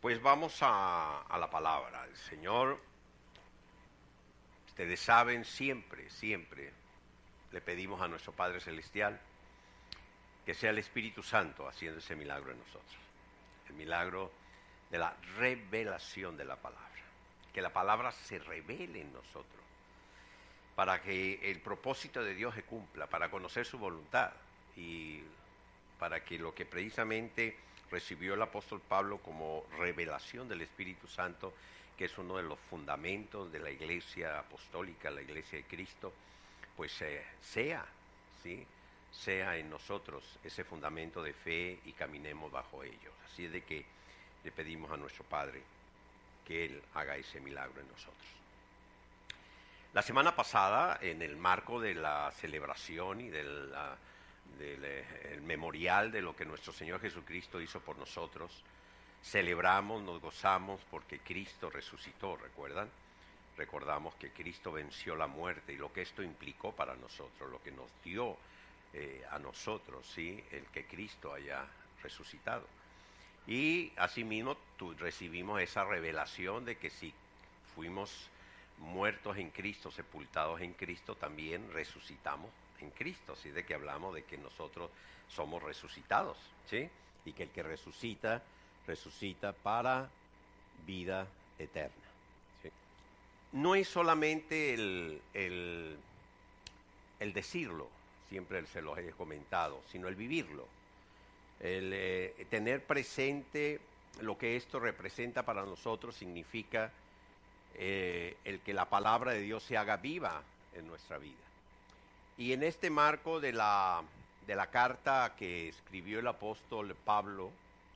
Pues vamos a la palabra. El Señor, ustedes saben, siempre le pedimos a nuestro Padre Celestial que sea el Espíritu Santo haciendo ese milagro en nosotros. El milagro de la revelación de la palabra. Que la palabra se revele en nosotros. Para que el propósito de Dios se cumpla, para conocer su voluntad. Y para que lo que precisamente recibió el apóstol Pablo como revelación del Espíritu Santo, que es uno de los fundamentos de la iglesia apostólica, la iglesia de Cristo, pues sea en nosotros ese fundamento de fe y caminemos bajo ellos. Así es de que le pedimos a nuestro Padre que Él haga ese milagro en nosotros. La semana pasada, en el marco de la celebración y del memorial de lo que nuestro Señor Jesucristo hizo por nosotros, celebramos, nos gozamos porque Cristo resucitó, ¿recuerdan? Recordamos que Cristo venció la muerte y lo que esto implicó para nosotros, lo que nos dio a nosotros, ¿sí? El que Cristo haya resucitado. Y asimismo recibimos esa revelación de que si fuimos muertos en Cristo, sepultados en Cristo, también resucitamos en Cristo, así de que hablamos de que nosotros somos resucitados, ¿sí? Y que el que resucita para vida eterna, ¿sí? No es solamente el decirlo, siempre se los he comentado, sino el vivirlo, el tener presente lo que esto representa para nosotros significa el que la palabra de Dios se haga viva en nuestra vida. Y en este marco de la carta que escribió el apóstol Pablo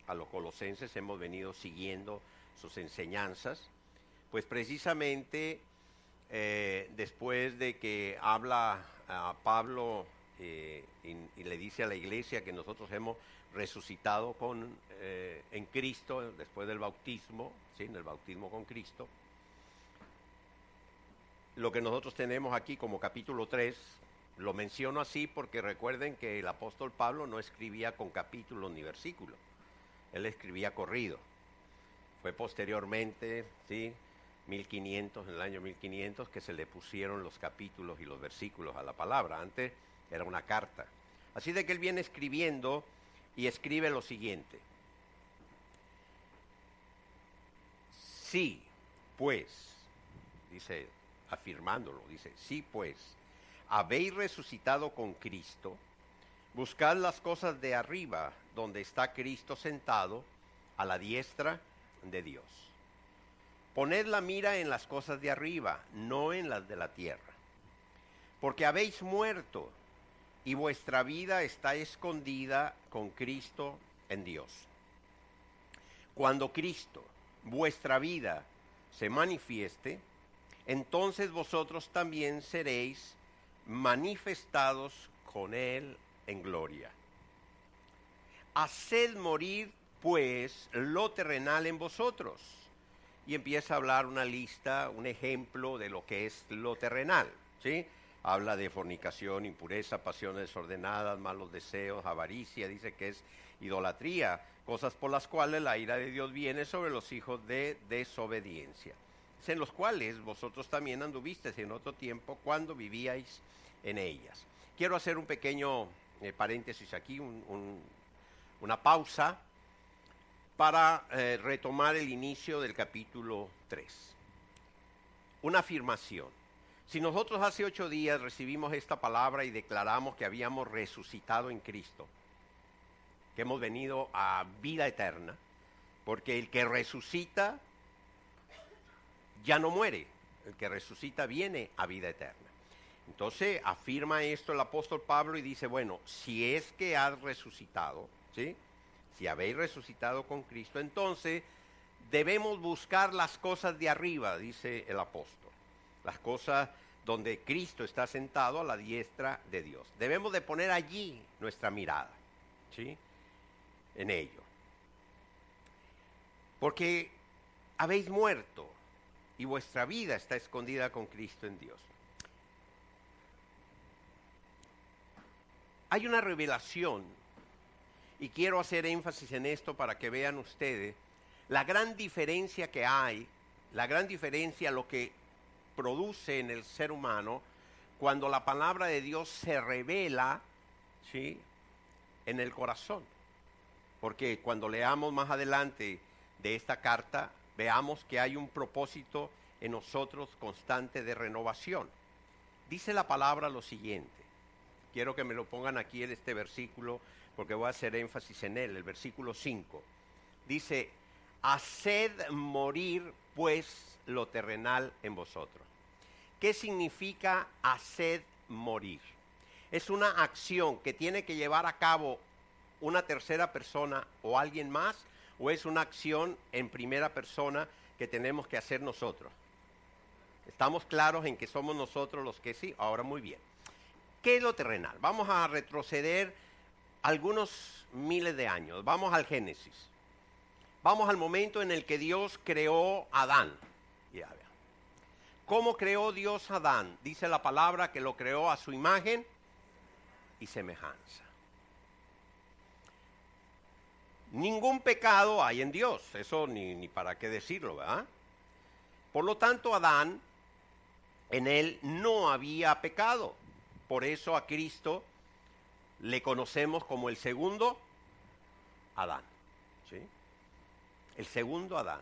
a los colosenses, hemos venido siguiendo sus enseñanzas, pues precisamente después de que habla a Pablo y le dice a la iglesia que nosotros hemos resucitado en Cristo después del bautismo, ¿sí? En el bautismo con Cristo, lo que nosotros tenemos aquí como capítulo 3, lo menciono así porque recuerden que el apóstol Pablo no escribía con capítulos ni versículos, él escribía corrido. Fue posteriormente, ¿sí? En el año 1500, que se le pusieron los capítulos y los versículos a la palabra. Antes era una carta. Así de que él viene escribiendo y escribe lo siguiente. Sí, pues, dice, afirmándolo, dice, sí, pues, habéis resucitado con Cristo, buscad las cosas de arriba, donde está Cristo sentado a la diestra de Dios. Poned la mira en las cosas de arriba, no en las de la tierra. Porque habéis muerto, y vuestra vida está escondida con Cristo en Dios. Cuando Cristo, vuestra vida, se manifieste, entonces vosotros también seréis manifestados con Él en gloria. Haced morir, pues, lo terrenal en vosotros. Y empieza a hablar una lista, un ejemplo de lo que es lo terrenal, ¿sí? Habla de fornicación, impureza, pasiones desordenadas, malos deseos, avaricia, dice que es idolatría, cosas por las cuales la ira de Dios viene sobre los hijos de desobediencia, en los cuales vosotros también anduvisteis en otro tiempo cuando vivíais en ellas. Quiero hacer un pequeño paréntesis aquí, una pausa para retomar el inicio del capítulo 3. Una afirmación. Si nosotros hace 8 días recibimos esta palabra y declaramos que habíamos resucitado en Cristo, que hemos venido a vida eterna, porque el que resucita ya no muere, el que resucita viene a vida eterna. Entonces afirma esto el apóstol Pablo y dice, bueno, si es que has resucitado, ¿sí? Si habéis resucitado con Cristo, entonces debemos buscar las cosas de arriba, dice el apóstol, las cosas donde Cristo está sentado a la diestra de Dios. Debemos de poner allí nuestra mirada, ¿sí? En ello. Porque habéis muerto y vuestra vida está escondida con Cristo en Dios. Hay una revelación, y quiero hacer énfasis en esto para que vean ustedes La gran diferencia que hay, la gran diferencia, lo que produce en el ser humano, cuando la palabra de Dios se revela, ¿sí?, en el corazón. Porque cuando leamos más adelante de esta carta, veamos que hay un propósito en nosotros constante de renovación. Dice la palabra lo siguiente. Quiero que me lo pongan aquí en este versículo, porque voy a hacer énfasis en él, el versículo 5. Dice, haced morir pues lo terrenal en vosotros. ¿Qué significa haced morir? Es una acción que tiene que llevar a cabo una tercera persona o alguien más, o es una acción en primera persona que tenemos que hacer nosotros. ¿Estamos claros en que somos nosotros los que sí? Ahora muy bien. ¿Qué es lo terrenal? Vamos a retroceder algunos miles de años. Vamos al Génesis. Vamos al momento en el que Dios creó a Adán. Ya vean. ¿Cómo creó Dios a Adán? Dice la palabra que lo creó a su imagen y semejanza. Ningún pecado hay en Dios, eso ni para qué decirlo, ¿verdad? Por lo tanto, Adán, en él no había pecado. Por eso a Cristo le conocemos como el segundo Adán, ¿sí? El segundo Adán.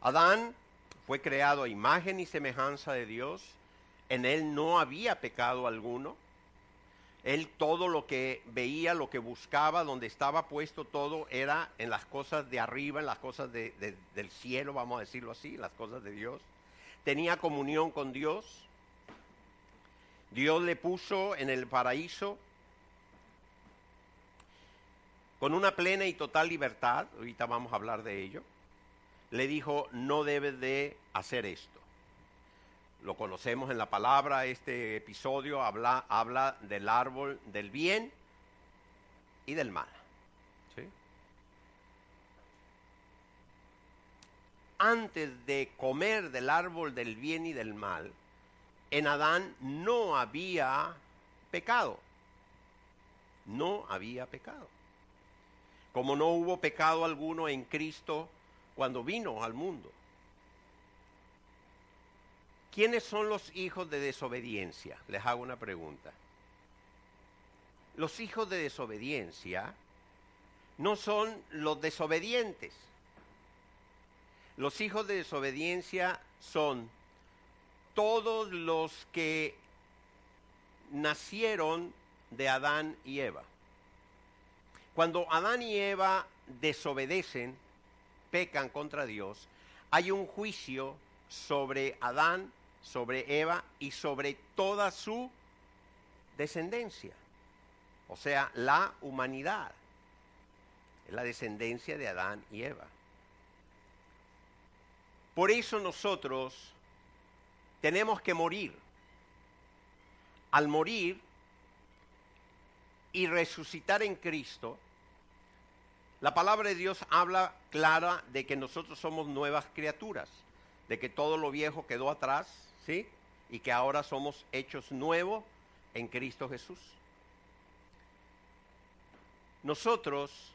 Adán fue creado a imagen y semejanza de Dios. En él no había pecado alguno. Él todo lo que veía, lo que buscaba, donde estaba puesto todo, era en las cosas de arriba, en las cosas del cielo, vamos a decirlo así, las cosas de Dios. Tenía comunión con Dios. Dios le puso en el paraíso con una plena y total libertad. Ahorita vamos a hablar de ello. Le dijo, no debes de hacer esto. Lo conocemos en la palabra, este episodio habla del árbol del bien y del mal. ¿Sí? Antes de comer del árbol del bien y del mal, en Adán no había pecado. No había pecado. Como no hubo pecado alguno en Cristo cuando vino al mundo. ¿Quiénes son los hijos de desobediencia? Les hago una pregunta. Los hijos de desobediencia no son los desobedientes. Los hijos de desobediencia son todos los que nacieron de Adán y Eva. Cuando Adán y Eva desobedecen, pecan contra Dios, hay un juicio sobre Adán, sobre Eva y sobre toda su descendencia. O sea, la humanidad es la descendencia de Adán y Eva. Por eso nosotros tenemos que morir. Al morir y resucitar en Cristo, la palabra de Dios habla clara de que nosotros somos nuevas criaturas, de que todo lo viejo quedó atrás, ¿sí? Y que ahora somos hechos nuevos en Cristo Jesús. Nosotros,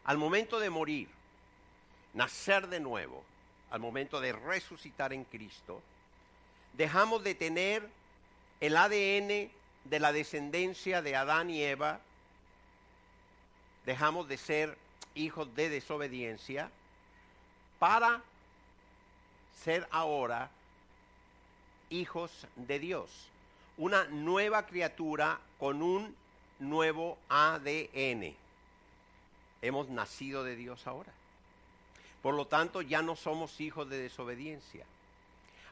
al momento de morir, nacer de nuevo, al momento de resucitar en Cristo, dejamos de tener el ADN de la descendencia de Adán y Eva, dejamos de ser hijos de desobediencia para ser ahora hijos de Dios, una nueva criatura con un nuevo ADN. Hemos nacido de Dios ahora. Por lo tanto, ya no somos hijos de desobediencia.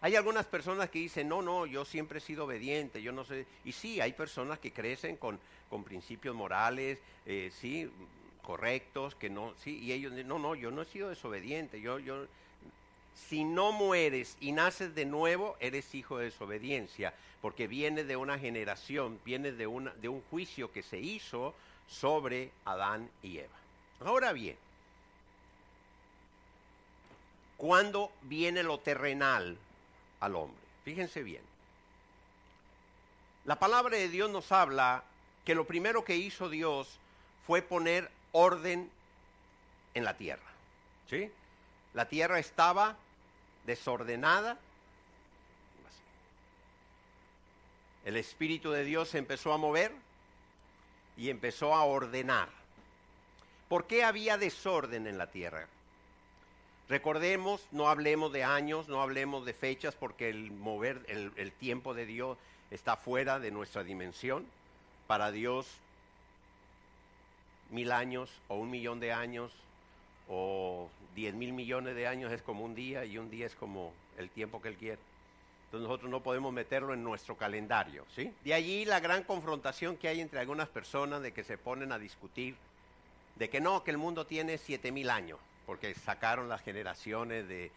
Hay algunas personas que dicen, no, yo siempre he sido obediente, yo no sé. Y sí, hay personas que crecen con principios morales, sí, correctos, que no, sí, y ellos dicen, no, yo no he sido desobediente, si no mueres y naces de nuevo, eres hijo de desobediencia, porque viene de una generación, viene de un juicio que se hizo sobre Adán y Eva. Ahora bien, ¿cuándo viene lo terrenal al hombre? Fíjense bien. La palabra de Dios nos habla que lo primero que hizo Dios fue poner orden en la tierra. ¿Sí? La tierra estaba desordenada. El Espíritu de Dios se empezó a mover y empezó a ordenar. ¿Por qué había desorden en la tierra? Recordemos, no hablemos de años, no hablemos de fechas, porque el tiempo de Dios está fuera de nuestra dimensión. Para Dios, 1000 años o 1 millón de años o 10,000 millones de años es como un día, y un día es como el tiempo que Él quiere. Entonces nosotros no podemos meterlo en nuestro calendario, ¿sí? De allí la gran confrontación que hay entre algunas personas de que se ponen a discutir de que no, que el mundo tiene 7,000 años, porque sacaron las generaciones de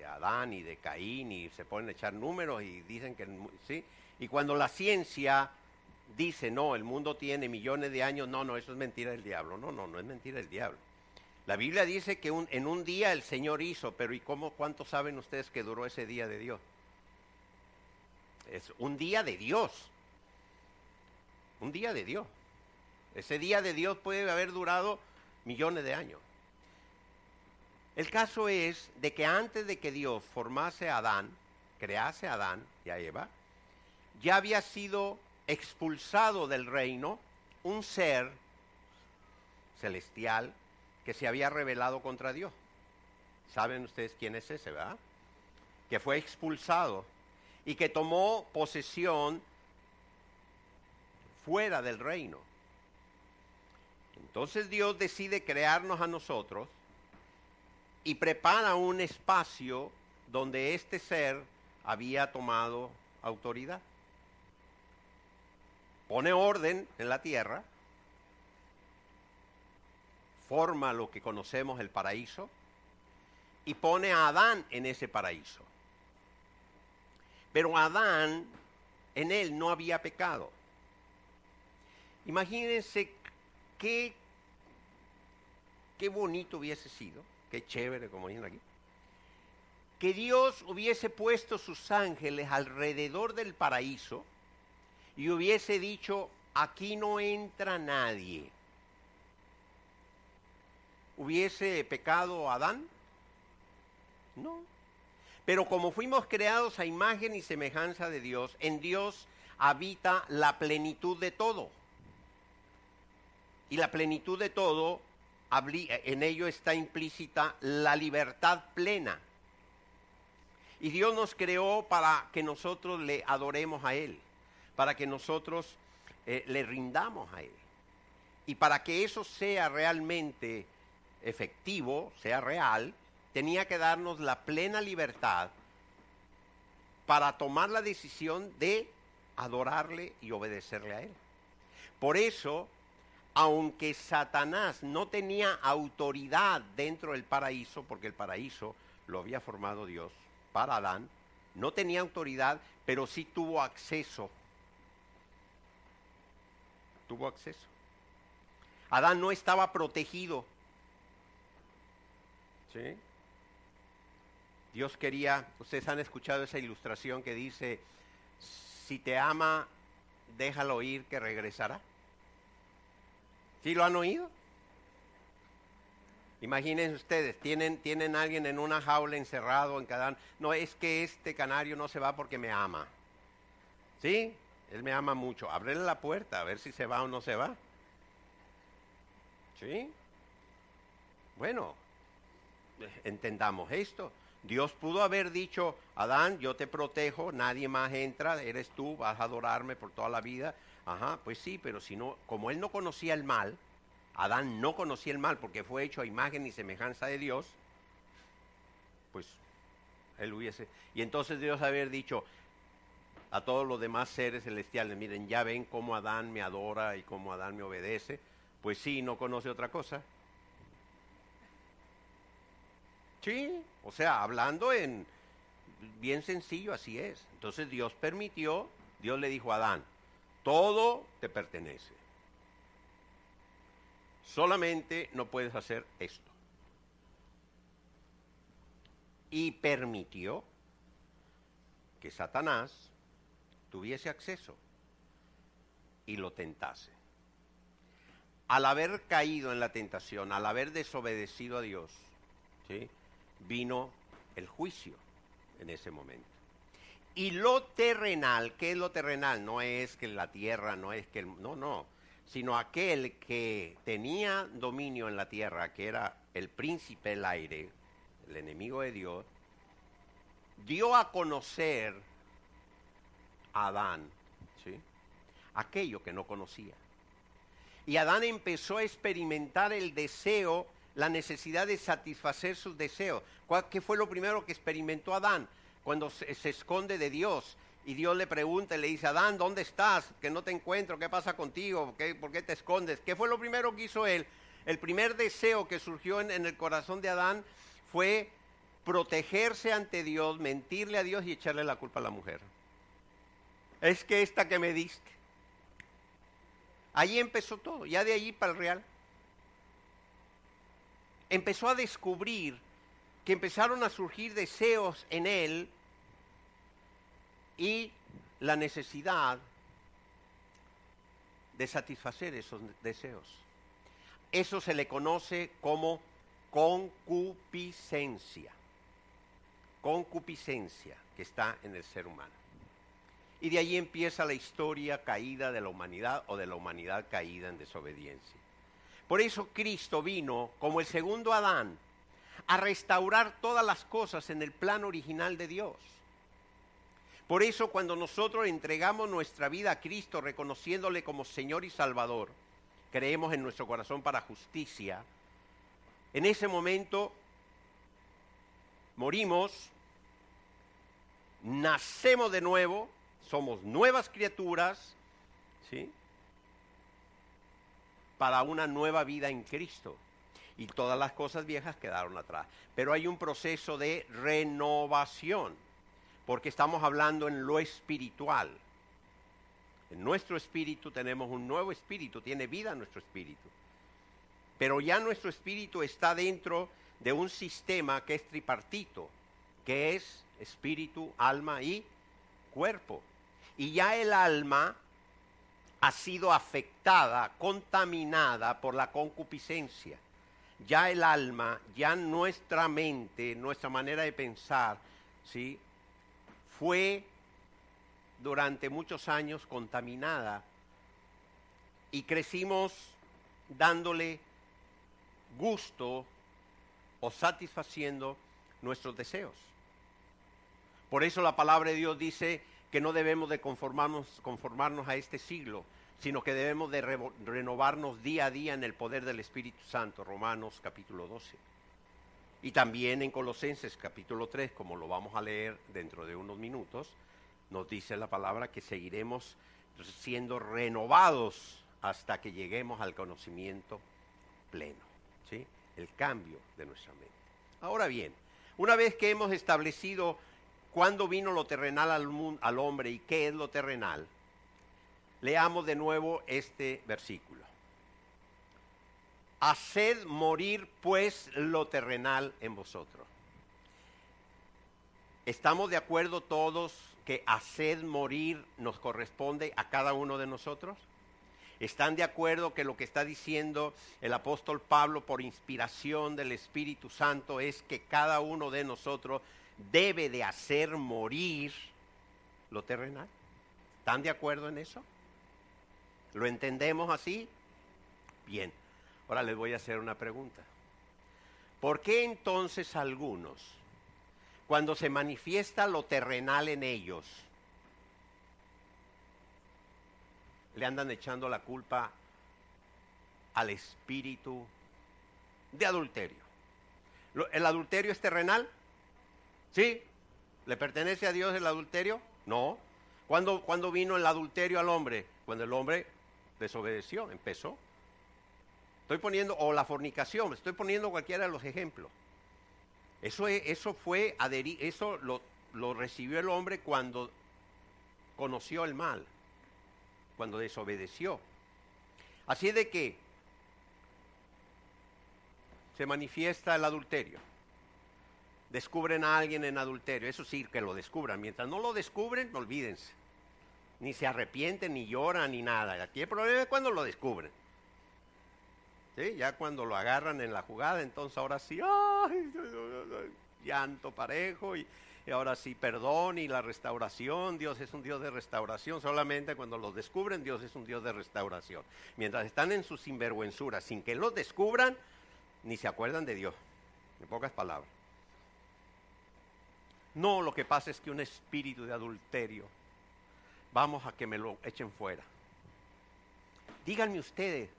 Adán y de Caín y se ponen a echar números y dicen que, ¿sí? Y cuando la ciencia dice, no, el mundo tiene millones de años, no, eso es mentira del diablo. No es mentira del diablo. La Biblia dice que en un día el Señor hizo, pero ¿y cuánto saben ustedes que duró ese día de Dios? Es un día de Dios. Un día de Dios. Ese día de Dios puede haber durado millones de años. El caso es de que antes de que Dios formase a Adán, crease a Adán y a Eva, ya había sido expulsado del reino un ser celestial que se había rebelado contra Dios. ¿Saben ustedes quién es ese, verdad? Que fue expulsado y que tomó posesión fuera del reino. Entonces Dios decide crearnos a nosotros y prepara un espacio donde este ser había tomado autoridad. Pone orden en la tierra, forma lo que conocemos el paraíso y pone a Adán en ese paraíso. Pero Adán, en él no había pecado. Imagínense qué bonito hubiese sido, qué chévere, como dicen aquí, que Dios hubiese puesto sus ángeles alrededor del paraíso y hubiese dicho, aquí no entra nadie. ¿Hubiese pecado Adán? No. Pero como fuimos creados a imagen y semejanza de Dios, en Dios habita la plenitud de todo. Y la plenitud de todo, en ello está implícita la libertad plena. Y Dios nos creó para que nosotros le adoremos a Él, para que nosotros le rindamos a Él. Y para que eso sea realmente efectivo, sea real, tenía que darnos la plena libertad para tomar la decisión de adorarle y obedecerle a Él. Por eso, aunque Satanás no tenía autoridad dentro del paraíso, porque el paraíso lo había formado Dios para Adán, no tenía autoridad, pero sí tuvo acceso. Tuvo acceso. Adán no estaba protegido. ¿Sí? Dios quería, ustedes han escuchado esa ilustración que dice, si te ama, déjalo ir que regresará. ¿Sí lo han oído? Imagínense ustedes, tienen a alguien en una jaula encerrado en cada... No, es que este canario no se va porque me ama. ¿Sí? Él me ama mucho. Ábrele la puerta a ver si se va o no se va. ¿Sí? Bueno, entendamos esto. Dios pudo haber dicho, Adán, yo te protejo, nadie más entra, eres tú, vas a adorarme por toda la vida. Ajá, pues sí, pero si no, como él no conocía el mal, Adán no conocía el mal porque fue hecho a imagen y semejanza de Dios, pues él hubiese... Y entonces Dios haber dicho a todos los demás seres celestiales, miren, ya ven cómo Adán me adora y cómo Adán me obedece, pues sí, no conoce otra cosa. Sí, o sea, hablando en bien sencillo, así es. Entonces Dios permitió, Dios le dijo a Adán, todo te pertenece. Solamente no puedes hacer esto. Y permitió que Satanás tuviese acceso y lo tentase. al haber caído en la tentación, al haber desobedecido a Dios, ¿sí?, vino el juicio en ese momento. Y lo terrenal, ¿qué es lo terrenal? No es que la tierra, no es que... no, sino aquel que tenía dominio en la tierra, que era el príncipe del aire, el enemigo de Dios, dio a conocer a Adán, ¿sí?, aquello que no conocía. Y Adán empezó a experimentar el deseo, la necesidad de satisfacer sus deseos. ¿Qué fue lo primero que experimentó Adán? Cuando se esconde de Dios y Dios le pregunta y le dice: Adán, ¿dónde estás? Que no te encuentro, ¿qué pasa contigo? ¿Por qué te escondes? ¿Qué fue lo primero que hizo él? El primer deseo que surgió en el corazón de Adán fue protegerse ante Dios, mentirle a Dios y echarle la culpa a la mujer. Es que esta que me diste. Allí empezó todo, ya de allí para el real. Empezó a descubrir que empezaron a surgir deseos en él y la necesidad de satisfacer esos deseos. Eso se le conoce como concupiscencia. Concupiscencia que está en el ser humano. Y de allí empieza la historia caída de la humanidad o de la humanidad caída en desobediencia. Por eso Cristo vino como el segundo Adán a restaurar todas las cosas en el plan original de Dios. Por eso cuando nosotros entregamos nuestra vida a Cristo reconociéndole como Señor y Salvador, creemos en nuestro corazón para justicia, en ese momento morimos, nacemos de nuevo, somos nuevas criaturas, ¿sí?, para una nueva vida en Cristo. Y todas las cosas viejas quedaron atrás. Pero hay un proceso de renovación, porque estamos hablando en lo espiritual. En nuestro espíritu tenemos un nuevo espíritu, tiene vida nuestro espíritu. Pero ya nuestro espíritu está dentro de un sistema que es tripartito, que es espíritu, alma y cuerpo. Y ya el alma ha sido afectada, contaminada por la concupiscencia. Ya el alma, ya nuestra mente, nuestra manera de pensar, ¿sí?, fue durante muchos años contaminada y crecimos dándole gusto o satisfaciendo nuestros deseos. Por eso la palabra de Dios dice que no debemos de conformarnos a este siglo, sino que debemos de renovarnos día a día en el poder del Espíritu Santo, Romanos capítulo 12. Y también en Colosenses capítulo 3, como lo vamos a leer dentro de unos minutos, nos dice la palabra que seguiremos siendo renovados hasta que lleguemos al conocimiento pleno, ¿sí?, el cambio de nuestra mente. Ahora bien, una vez que hemos establecido cuándo vino lo terrenal al hombre y qué es lo terrenal, leamos de nuevo este versículo. Haced morir pues lo terrenal en vosotros. ¿Estamos de acuerdo todos que haced morir nos corresponde a cada uno de nosotros? ¿Están de acuerdo que lo que está diciendo el apóstol Pablo por inspiración del Espíritu Santo es que cada uno de nosotros debe de hacer morir lo terrenal? ¿Están de acuerdo en eso? ¿Lo entendemos así? Bien, ahora les voy a hacer una pregunta. ¿Por qué entonces algunos, cuando se manifiesta lo terrenal en ellos, le andan echando la culpa al espíritu de adulterio? ¿El adulterio es terrenal? ¿Sí? ¿Le pertenece a Dios el adulterio? No. ¿Cuándo vino el adulterio al hombre? Cuando el hombre desobedeció, empezó. Estoy poniendo, o la fornicación, estoy poniendo cualquiera de los ejemplos. Eso lo recibió el hombre cuando conoció el mal, cuando desobedeció. Así de que se manifiesta el adulterio. Descubren a alguien en adulterio, eso sí, que lo descubran. Mientras no lo descubren, olvídense. Ni se arrepienten, ni lloran, ni nada. Aquí el problema es cuando lo descubren. ¿Sí? Ya cuando lo agarran en la jugada, entonces ahora sí, ¡ay! Llanto parejo y ahora sí perdón y la restauración. Dios es un Dios de restauración. Solamente cuando los descubren, Dios es un Dios de restauración. Mientras están en sus sinvergüenzuras, sin que los descubran, ni se acuerdan de Dios. En pocas palabras. No, lo que pasa es que un espíritu de adulterio, vamos a que me lo echen fuera. Díganme ustedes,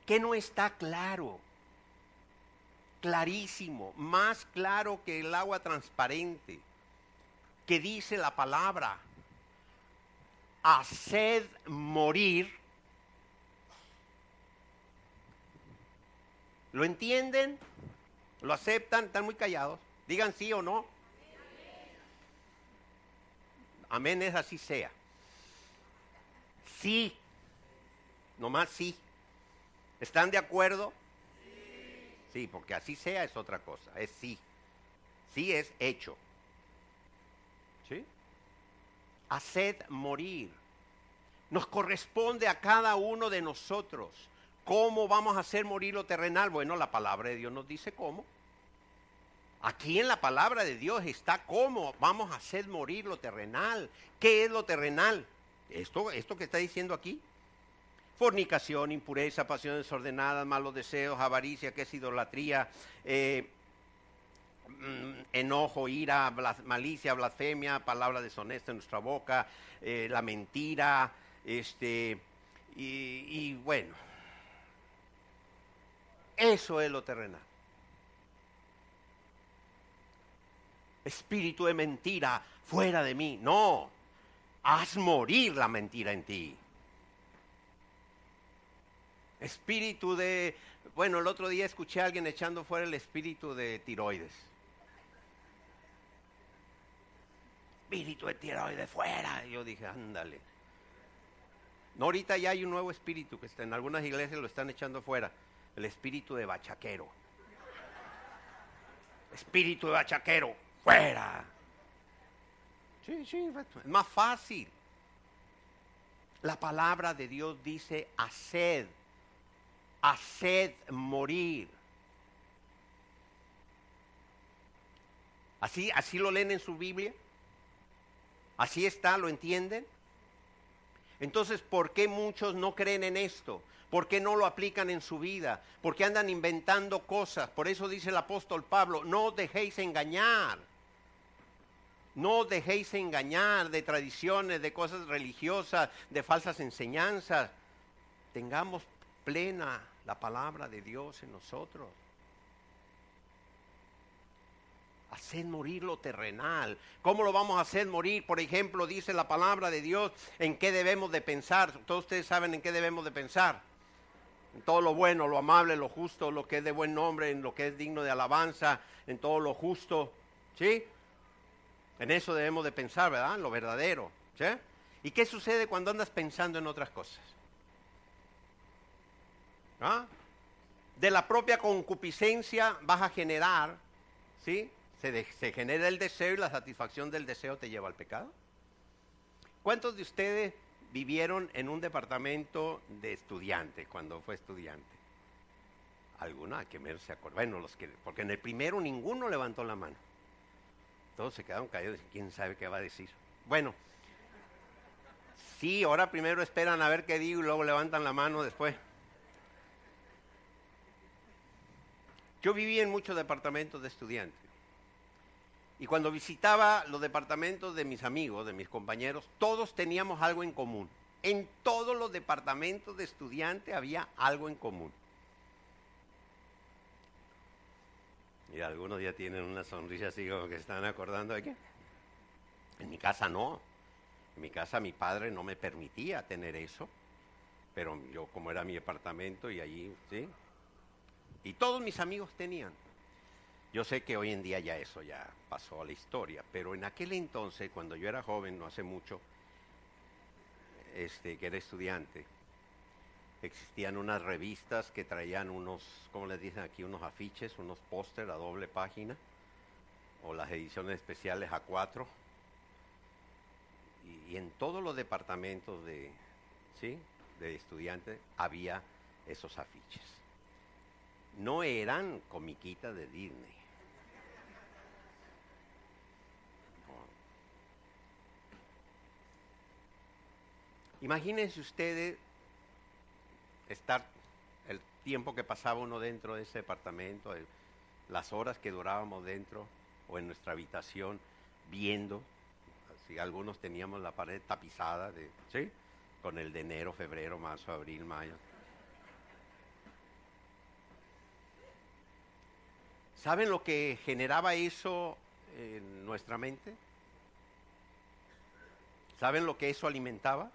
¿qué no está claro? Clarísimo, más claro que el agua transparente, que dice la palabra, haced morir. ¿Lo entienden? ¿Lo aceptan? ¿Están muy callados? Digan sí o no. Amén, es así sea. Sí, nomás sí. ¿Están de acuerdo? Sí, porque así sea es otra cosa, es sí. Sí es hecho. ¿Sí? Haced morir. Nos corresponde a cada uno de nosotros. ¿Cómo vamos a hacer morir lo terrenal? Bueno, la palabra de Dios nos dice cómo. Aquí en la palabra de Dios está cómo vamos a hacer morir lo terrenal. ¿Qué es lo terrenal? Esto que está diciendo aquí. Fornicación, impureza, pasiones desordenadas, malos deseos, avaricia, que es idolatría, enojo, ira, malicia, blasfemia, palabra deshonesta en nuestra boca, la mentira, y bueno, eso es lo terrenal. Espíritu de mentira, fuera de mí. No, haz morir la mentira en ti. Espíritu de... Bueno, el otro día escuché a alguien echando fuera el espíritu de tiroides. Espíritu de tiroides, fuera. Y yo dije, ándale. No, ahorita ya hay un nuevo espíritu que está en algunas iglesias lo están echando fuera. El espíritu de bachaquero. Espíritu de bachaquero, fuera. Sí, es más fácil. La palabra de Dios dice, haced morir. Así lo leen en su Biblia. Así está, ¿lo entienden? Entonces, ¿por qué muchos no creen en esto? ¿Por qué no lo aplican en su vida? ¿Por qué andan inventando cosas? Por eso dice el apóstol Pablo, no os dejéis engañar. No os dejéis engañar de tradiciones, de cosas religiosas, de falsas enseñanzas. Tengamos plena la palabra de Dios en nosotros. Hacer morir lo terrenal. ¿Cómo lo vamos a hacer morir? Por ejemplo, dice la palabra de Dios en qué debemos de pensar. Todos ustedes saben en qué debemos de pensar. En todo lo bueno, lo amable, lo justo, lo que es de buen nombre, en lo que es digno de alabanza, en todo lo justo. ¿Sí? En eso debemos de pensar, ¿verdad? En lo verdadero. ¿Sí? ¿Y qué sucede cuando andas pensando en otras cosas? ¿Ah? De la propia concupiscencia vas a generar, ¿sí? Se genera el deseo y la satisfacción del deseo te lleva al pecado. ¿Cuántos de ustedes vivieron en un departamento de estudiantes cuando fue estudiante? Alguna que me se acuerda. Bueno, porque en el primero ninguno levantó la mano. Todos se quedaron callados. ¿Quién sabe qué va a decir? Bueno, sí, ahora primero esperan a ver qué digo y luego levantan la mano después. Yo viví en muchos departamentos de estudiantes. Y cuando visitaba los departamentos de mis amigos, de mis compañeros, todos teníamos algo en común. En todos los departamentos de estudiantes había algo en común. Y algunos ya tienen una sonrisa así como que se están acordando de qué. En mi casa no. En mi casa mi padre no me permitía tener eso. Pero yo, como era mi departamento y allí, ¿sí? Y todos mis amigos tenían. Yo sé que hoy en día ya eso ya pasó a la historia, pero en aquel entonces, cuando yo era joven, no hace mucho, que era estudiante, existían unas revistas que traían unos, ¿cómo les dicen aquí? Unos afiches, unos póster a doble página, o las ediciones especiales A4. Y en todos los departamentos de estudiantes había esos afiches. no eran comiquitas de Disney. No. Imagínense ustedes estar el tiempo que pasaba uno dentro de ese departamento, las horas que durábamos dentro o en nuestra habitación viendo. Así, algunos teníamos la pared tapizada ¿sí? Con el de enero, febrero, marzo, abril, mayo. ¿Saben lo que generaba eso en nuestra mente? ¿Saben lo que eso alimentaba?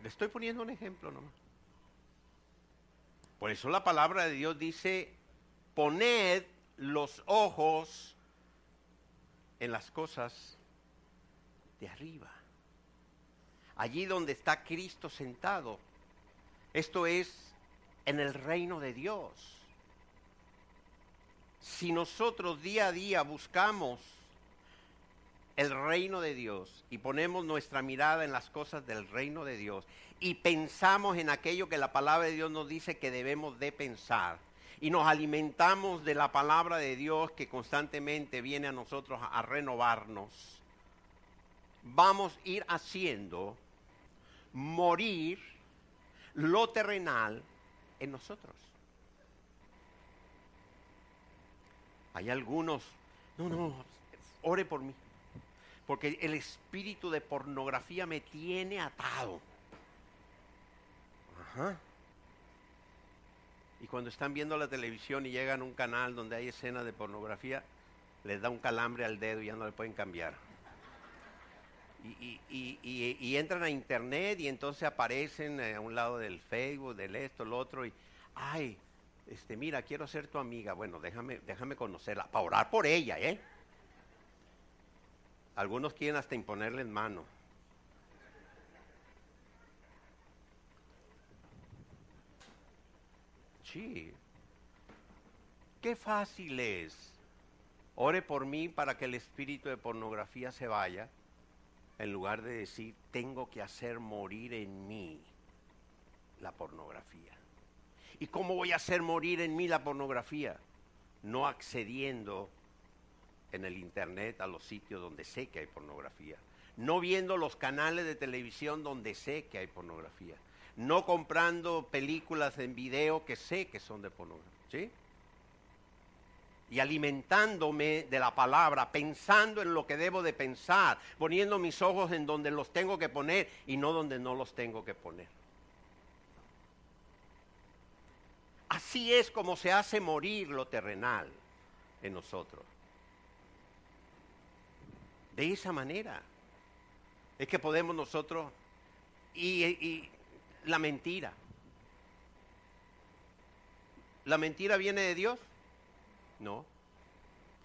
Le estoy poniendo un ejemplo nomás. Por eso la palabra de Dios dice, poned los ojos en las cosas de arriba. Allí donde está Cristo sentado. Esto es en el reino de Dios. Si nosotros día a día buscamos el reino de Dios y ponemos nuestra mirada en las cosas del reino de Dios y pensamos en aquello que la palabra de Dios nos dice que debemos de pensar y nos alimentamos de la palabra de Dios que constantemente viene a nosotros a renovarnos, vamos a ir haciendo morir lo terrenal en nosotros. Hay algunos, no, ore por mí, porque el espíritu de pornografía me tiene atado. Ajá. Y cuando están viendo la televisión y llegan a un canal donde hay escenas de pornografía, les da un calambre al dedo y ya no le pueden cambiar. Y entran a internet y entonces aparecen a un lado del Facebook, del esto, lo otro, y ay, mira, quiero ser tu amiga. Bueno, déjame conocerla, para orar por ella, ¿eh? Algunos quieren hasta imponerle en mano. Sí. Qué fácil es. Ore por mí para que el espíritu de pornografía se vaya, en lugar de decir, tengo que hacer morir en mí la pornografía. ¿Y cómo voy a hacer morir en mí la pornografía? No accediendo en el internet a los sitios donde sé que hay pornografía. No viendo los canales de televisión donde sé que hay pornografía. No comprando películas en video que sé que son de pornografía. ¿Sí? Y alimentándome de la palabra, pensando en lo que debo de pensar, poniendo mis ojos en donde los tengo que poner y no donde no los tengo que poner. Así es como se hace morir lo terrenal en nosotros. De esa manera es que podemos nosotros, y la mentira. ¿La mentira viene de Dios? No.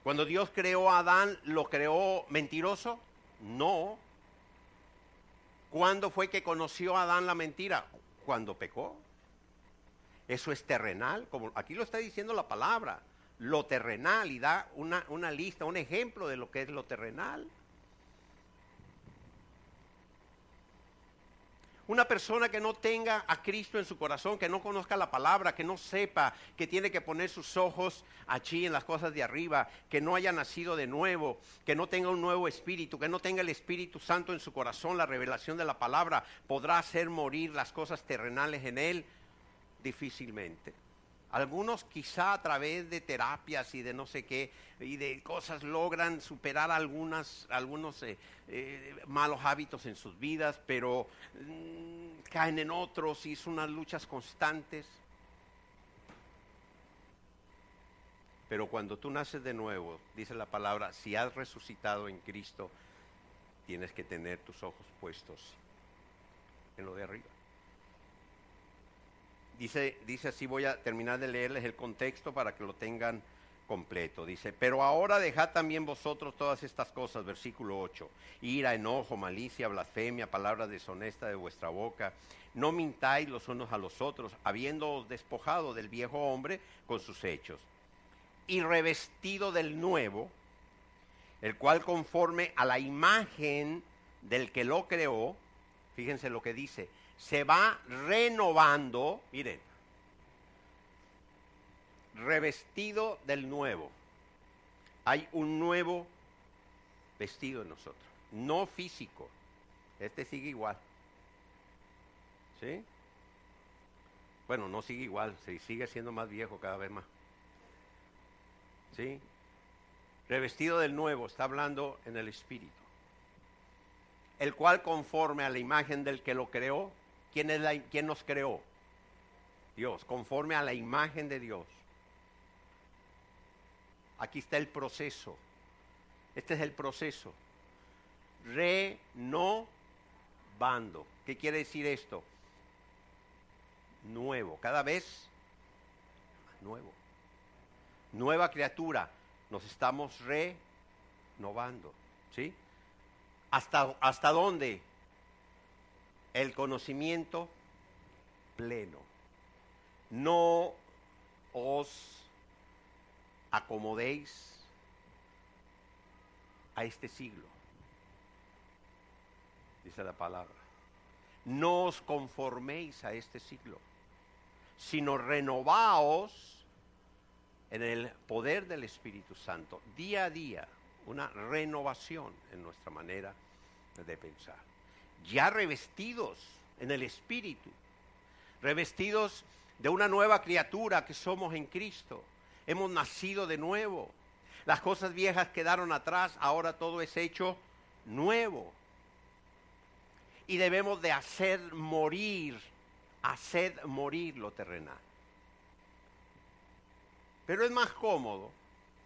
Cuando Dios creó a Adán, ¿lo creó mentiroso? No. ¿Cuándo fue que conoció a Adán la mentira? Cuando pecó. Eso es terrenal, como aquí lo está diciendo la palabra, lo terrenal, y da una lista, un ejemplo de lo que es lo terrenal. Una persona que no tenga a Cristo en su corazón, que no conozca la palabra, que no sepa que tiene que poner sus ojos allí en las cosas de arriba, que no haya nacido de nuevo, que no tenga un nuevo espíritu, que no tenga el Espíritu Santo en su corazón, la revelación de la palabra, podrá hacer morir las cosas terrenales en él difícilmente. Algunos quizá a través de terapias y de no sé qué y de cosas logran superar algunos malos hábitos en sus vidas, pero caen en otros y son unas luchas constantes. Pero cuando tú naces de nuevo, dice la palabra, si has resucitado en Cristo, tienes que tener tus ojos puestos en lo de arriba. Dice así, voy a terminar de leerles el contexto para que lo tengan completo. Dice, pero ahora dejad también vosotros todas estas cosas, versículo 8, ira, enojo, malicia, blasfemia, palabras deshonestas de vuestra boca. No mintáis los unos a los otros, habiéndoos despojado del viejo hombre con sus hechos, y revestido del nuevo, el cual conforme a la imagen del que lo creó, fíjense lo que dice, se va renovando, miren, revestido del nuevo. Hay un nuevo vestido en nosotros, no físico. Este sigue igual. ¿Sí? Bueno, no sigue igual, se sigue siendo más viejo cada vez más. ¿Sí? Revestido del nuevo, está hablando en el Espíritu. El cual conforme a la imagen del que lo creó. ¿Quién nos creó? Dios, conforme a la imagen de Dios. Aquí está el proceso. Este es el proceso. Renovando. ¿Qué quiere decir esto? Nuevo, cada vez nuevo. Nueva criatura. Nos estamos renovando. ¿Sí? ¿Hasta dónde? El conocimiento pleno. No os acomodéis a este siglo, dice la palabra. No os conforméis a este siglo, sino renovaos en el poder del Espíritu Santo, día a día, una renovación en nuestra manera de pensar. Ya revestidos en el Espíritu, revestidos de una nueva criatura que somos en Cristo. Hemos nacido de nuevo. Las cosas viejas quedaron atrás, ahora todo es hecho nuevo. Y debemos de hacer morir lo terrenal. Pero es más cómodo,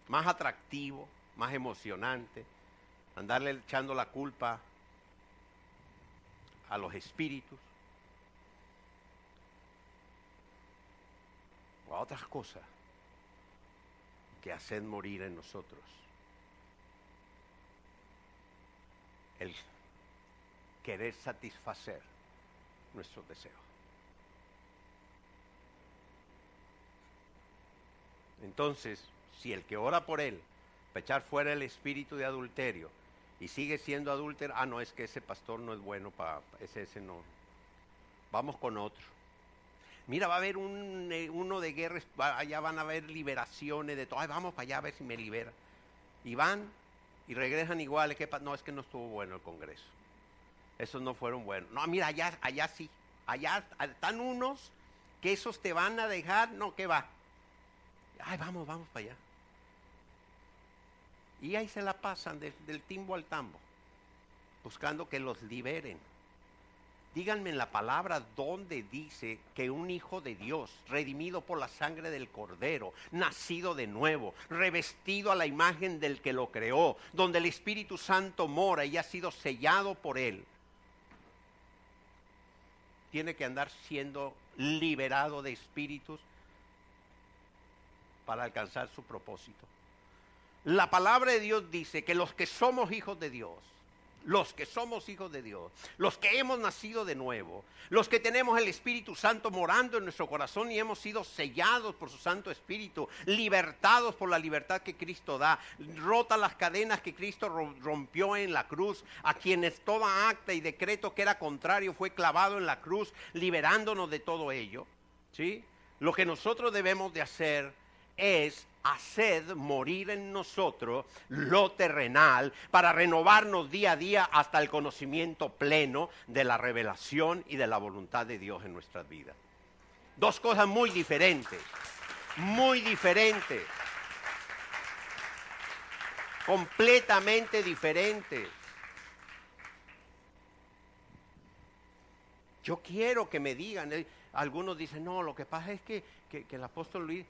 más atractivo, más emocionante, andarle echando la culpa a los espíritus o a otras cosas que hacen morir en nosotros el querer satisfacer nuestros deseos. Entonces, si el que ora por él, para echar fuera el espíritu de adulterio, y sigue siendo adúltero, no, es que ese pastor no es bueno para ese no. Vamos con otro. Mira, va a haber uno de guerras, allá van a haber liberaciones de todo. Ay, vamos para allá a ver si me libera. Y van y regresan iguales. No, es que no estuvo bueno el Congreso. Esos no fueron buenos. No, mira, allá sí. Allá están unos que esos te van a dejar, no, ¿qué va? Ay, vamos para allá. Y ahí se la pasan del timbo al tambo, buscando que los liberen. Díganme en la palabra donde dice que un hijo de Dios, redimido por la sangre del Cordero, nacido de nuevo, revestido a la imagen del que lo creó, donde el Espíritu Santo mora y ha sido sellado por él, tiene que andar siendo liberado de espíritus para alcanzar su propósito. La palabra de Dios dice que los que somos hijos de Dios, los que hemos nacido de nuevo, los que tenemos el Espíritu Santo morando en nuestro corazón y hemos sido sellados por su Santo Espíritu, libertados por la libertad que Cristo da, rotas las cadenas que Cristo rompió en la cruz, a quienes toda acta y decreto que era contrario fue clavado en la cruz, liberándonos de todo ello, ¿sí? Lo que nosotros debemos de hacer es hacer morir en nosotros lo terrenal para renovarnos día a día hasta el conocimiento pleno de la revelación y de la voluntad de Dios en nuestras vidas. Dos cosas muy diferentes, completamente diferentes. Yo quiero que me digan, algunos dicen, no, lo que pasa es que el apóstol Luis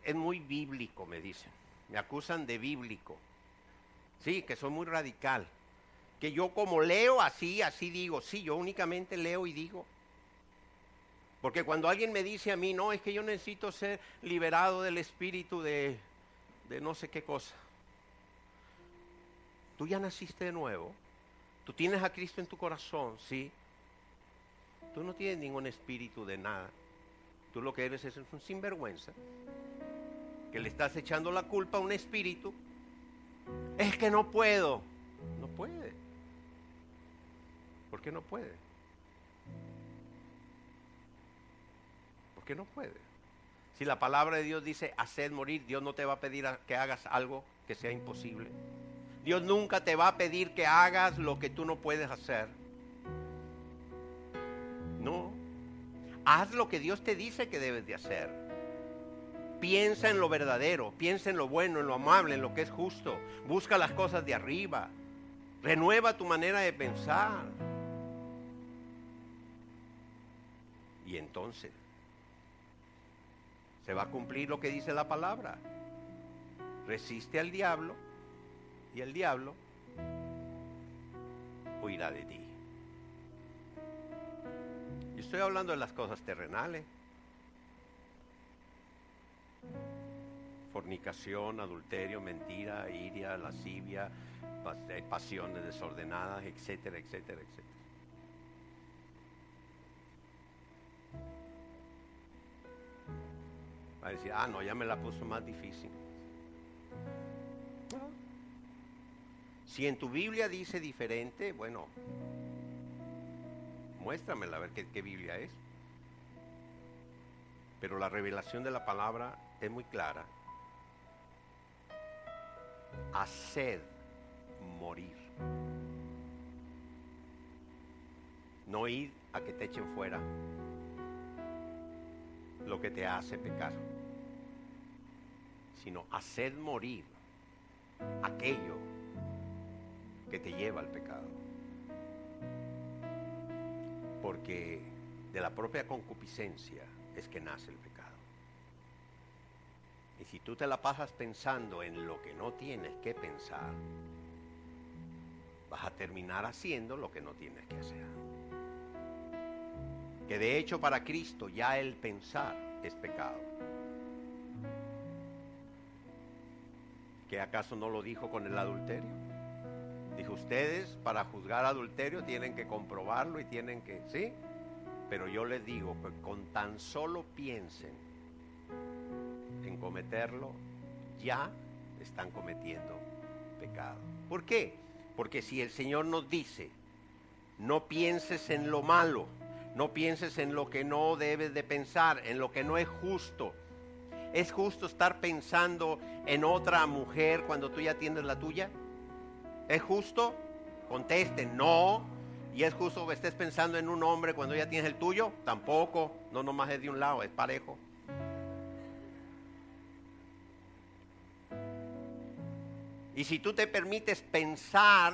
es muy bíblico, me dicen. Me acusan de bíblico. Sí, que soy muy radical. Que yo como leo así digo. Sí, yo únicamente leo y digo. Porque cuando alguien me dice a mí, no, es que yo necesito ser liberado del espíritu de no sé qué cosa. Tú ya naciste de nuevo. Tú tienes a Cristo en tu corazón, sí. Tú no tienes ningún espíritu de nada. Tú lo que eres es un sinvergüenza, que le estás echando la culpa a un espíritu. Es que no puedo. No puede. ¿Por qué no puede? ¿Por qué no puede? Si la palabra de Dios dice haced morir, Dios no te va a pedir que hagas algo que sea imposible. Dios nunca te va a pedir que hagas lo que tú no puedes hacer. No. Haz lo que Dios te dice que debes de hacer. Piensa en lo verdadero, piensa en lo bueno, en lo amable, en lo que es justo. Busca las cosas de arriba. Renueva tu manera de pensar. Y entonces se va a cumplir lo que dice la palabra. Resiste al diablo y el diablo huirá de ti. Yo estoy hablando de las cosas terrenales. Fornicación, adulterio, mentira, iria, lascivia, pasiones desordenadas, etcétera, etcétera, etcétera. Va a decir, no, ya me la puso más difícil. Si en tu Biblia dice diferente, bueno, muéstramela a ver qué Biblia es. Pero la revelación de la palabra es muy clara. Haced morir. No ir a que te echen fuera lo que te hace pecar, sino haced morir aquello que te lleva al pecado. Porque de la propia concupiscencia es que nace el pecado. Y si tú te la pasas pensando en lo que no tienes que pensar, vas a terminar haciendo lo que no tienes que hacer. Que de hecho para Cristo ya el pensar es pecado. ¿Que acaso no lo dijo con el adulterio? Dijo, ustedes para juzgar adulterio tienen que comprobarlo y tienen que, ¿sí? Pero yo les digo que con tan solo piensen en cometerlo, ya están cometiendo pecado. ¿Por qué? Porque si el Señor nos dice, no pienses en lo malo, no pienses en lo que no debes de pensar, en lo que no es justo. ¿Es justo estar pensando en otra mujer cuando tú ya tienes la tuya? ¿Es justo? Contesten, no. ¿Y es justo que estés pensando en un hombre cuando ya tienes el tuyo? Tampoco. No nomás es de un lado, es parejo. Y si tú te permites pensar,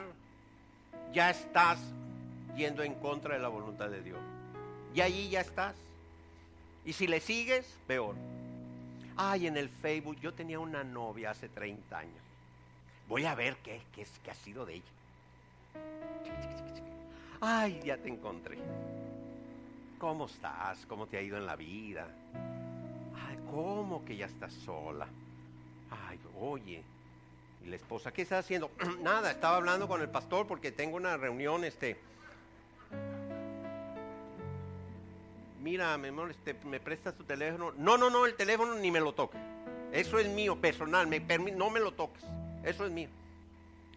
ya estás yendo en contra de la voluntad de Dios. Y allí ya estás. Y si le sigues, peor. Ay, en el Facebook, yo tenía una novia hace 30 años. Voy a ver qué ha sido de ella. Ay, ya te encontré. ¿Cómo estás? ¿Cómo te ha ido en la vida? Ay, ¿cómo que ya estás sola? Ay, oye. Y la esposa, ¿qué estás haciendo? Nada, estaba hablando con el pastor porque tengo una reunión, Mira, mi amor, ¿me prestas tu teléfono? No, el teléfono ni me lo toques. Eso es mío, personal, no me lo toques. Eso es mío.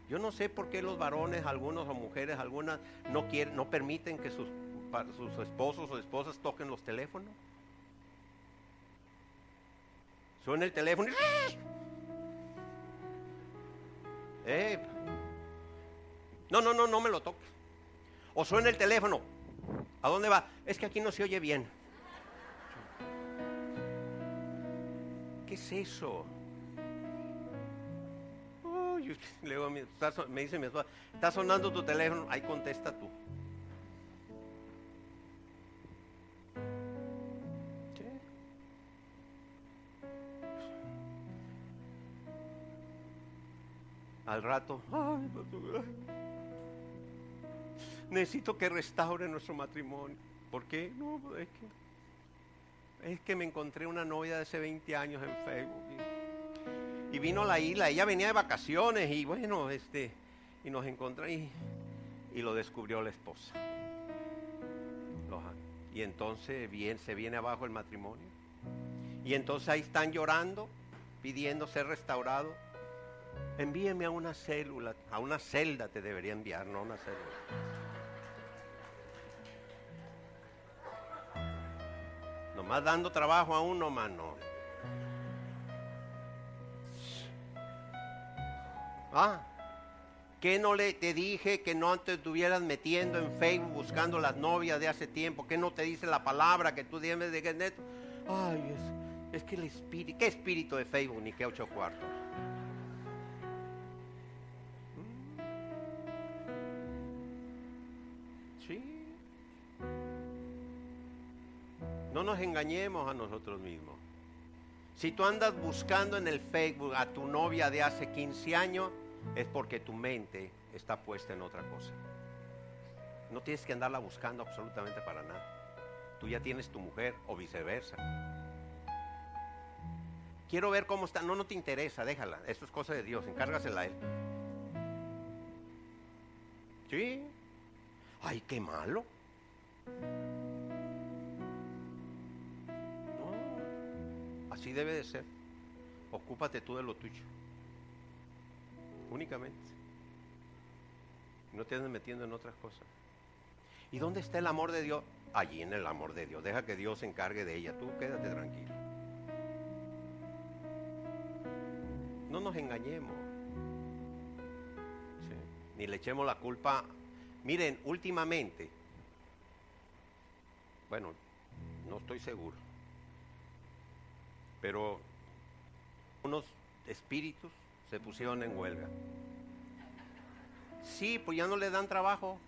Yo no sé por qué los varones, algunos o mujeres, algunas, no permiten que sus esposos o esposas toquen los teléfonos. Suena el teléfono y... No me lo toques. O suena el teléfono. ¿A dónde va? Es que aquí no se oye bien. ¿Qué es eso? Luego me dice mi esposa, está sonando tu teléfono. Ahí contesta tú. ¿Sí? Al rato, necesito que restaure nuestro matrimonio. ¿Por qué? No, es que me encontré una novia de hace 20 años en Facebook y vino a la isla. Ella venía de vacaciones y bueno, y nos encontró y lo descubrió la esposa. Y entonces se viene abajo el matrimonio. Y entonces ahí están llorando, pidiendo ser restaurados. Envíeme a una célula, a una celda te debería enviar, no a una célula. Nomás dando trabajo a uno, mano. Ah, ¿qué no te dije que no te estuvieras metiendo en Facebook buscando las novias de hace tiempo? ¿Qué no te dice la palabra que tú debes de que neto? Ay, es que el espíritu, ¿qué espíritu de Facebook ni qué 8 cuartos? Sí. No nos engañemos a nosotros mismos. Si tú andas buscando en el Facebook a tu novia de hace 15 años, es porque tu mente está puesta en otra cosa. No tienes que andarla buscando absolutamente para nada. Tú ya tienes tu mujer o viceversa. Quiero ver cómo está. No, no te interesa, déjala. Esto es cosa de Dios, encárgasela a Él. Sí. Ay, qué malo. No, así debe de ser. Ocúpate tú de lo tuyo. Únicamente. No te andes metiendo en otras cosas. ¿Y dónde está el amor de Dios? Allí en el amor de Dios. Deja que Dios se encargue de ella. Tú quédate tranquilo. No nos engañemos. Sí. Ni le echemos la culpa. Miren, últimamente, bueno, no estoy seguro, pero unos espíritus se pusieron en huelga. Sí, pues ya no le dan trabajo.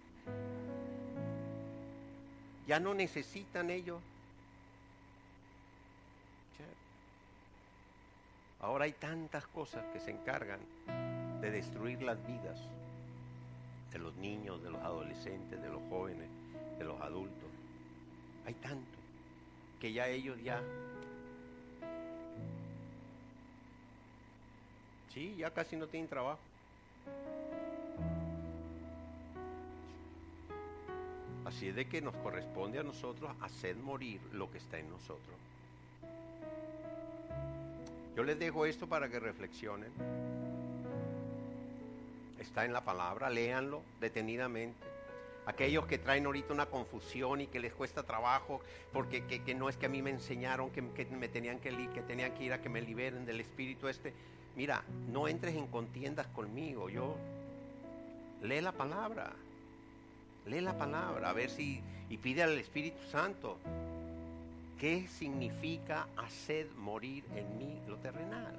Ya no necesitan ellos. Ahora hay tantas cosas que se encargan de destruir las vidas de los niños, de los adolescentes, de los jóvenes, de los adultos. Hay tanto que ya ellos sí, ya casi no tienen trabajo. Así es de que nos corresponde a nosotros hacer morir lo que está en nosotros. Yo les dejo esto para que reflexionen. Está en la palabra, léanlo detenidamente. Aquellos que traen ahorita una confusión y que les cuesta trabajo, porque que no es que a mí me enseñaron que me tenían que tenían que ir a que me liberen del espíritu este. Mira, no entres en contiendas conmigo. Lee la palabra. Lee la palabra, a ver si, y pide al Espíritu Santo. ¿Qué significa hacer morir en mí lo terrenal?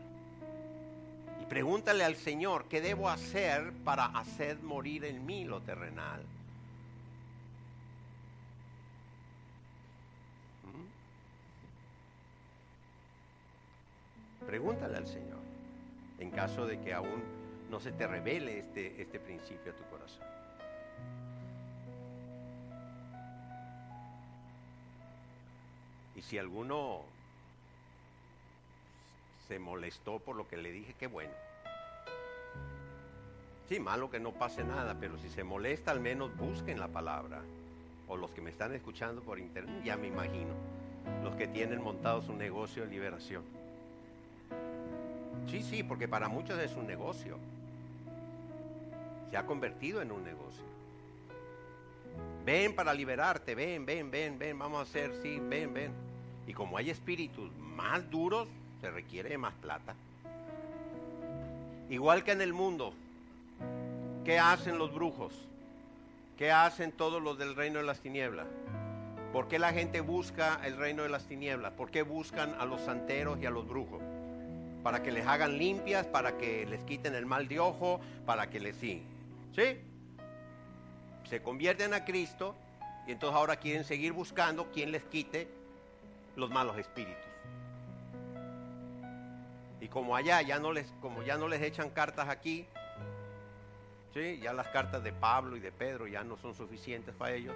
Y pregúntale al Señor, ¿qué debo hacer para hacer morir en mí lo terrenal? Pregúntale al Señor, en caso de que aún no se te revele este principio a tu corazón. Y si alguno se molestó por lo que le dije, qué bueno. Sí, malo que no pase nada, pero si se molesta, al menos busquen la palabra. O los que me están escuchando por internet, ya me imagino, los que tienen montado su negocio de liberación. Sí, porque para muchos es un negocio. Se ha convertido en un negocio. Ven para liberarte, ven, vamos a hacer, sí, ven. Y como hay espíritus más duros, se requiere más plata. Igual que en el mundo, ¿qué hacen los brujos? ¿Qué hacen todos los del reino de las tinieblas? ¿Por qué la gente busca el reino de las tinieblas? ¿Por qué buscan a los santeros y a los brujos? Para que les hagan limpias, para que les quiten el mal de ojo, para que les ¿sí? Se convierten a Cristo y entonces ahora quieren seguir buscando quien les quite los malos espíritus. Y como allá ya no les echan cartas aquí, ¿sí? Ya las cartas de Pablo y de Pedro ya no son suficientes para ellos.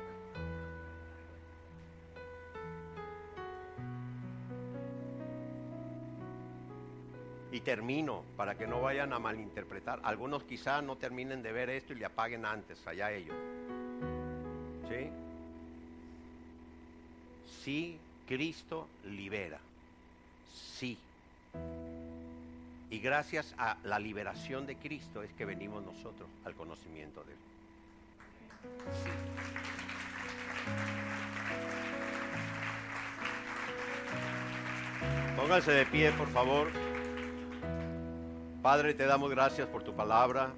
Y termino para que no vayan a malinterpretar. Algunos quizás no terminen de ver esto y le apaguen antes, allá ellos. ¿Sí? Sí, Cristo libera. Sí. Y gracias a la liberación de Cristo es que venimos nosotros al conocimiento de Él. Pónganse de pie, por favor. Padre, te damos gracias por tu palabra.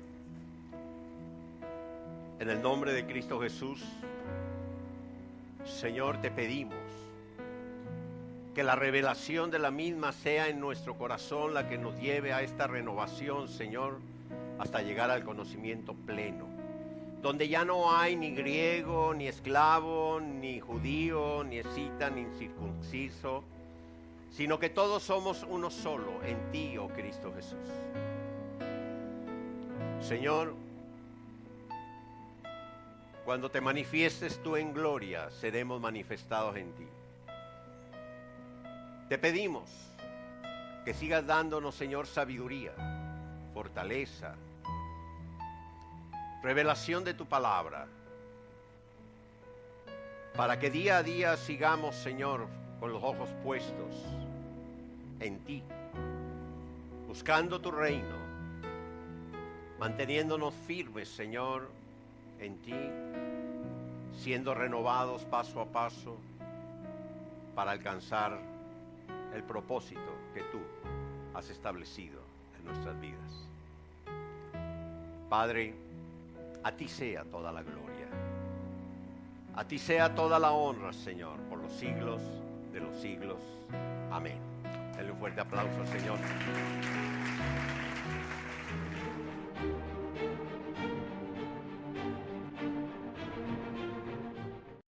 En el nombre de Cristo Jesús, Señor, te pedimos que la revelación de la misma sea en nuestro corazón la que nos lleve a esta renovación, Señor, hasta llegar al conocimiento pleno, donde ya no hay ni griego, ni esclavo, ni judío, ni escita, ni incircunciso, sino que todos somos uno solo en ti, oh Cristo Jesús. Señor, cuando te manifiestes tú en gloria, seremos manifestados en ti. Te pedimos que sigas dándonos, Señor, sabiduría, fortaleza, revelación de tu palabra, para que día a día sigamos, Señor, con los ojos puestos en ti, buscando tu reino, manteniéndonos firmes, Señor, en ti, siendo renovados paso a paso para alcanzar el propósito que tú has establecido en nuestras vidas. Padre, a ti sea toda la gloria, a ti sea toda la honra, Señor, por los siglos de los siglos. Amén. Denle un fuerte aplauso al Señor.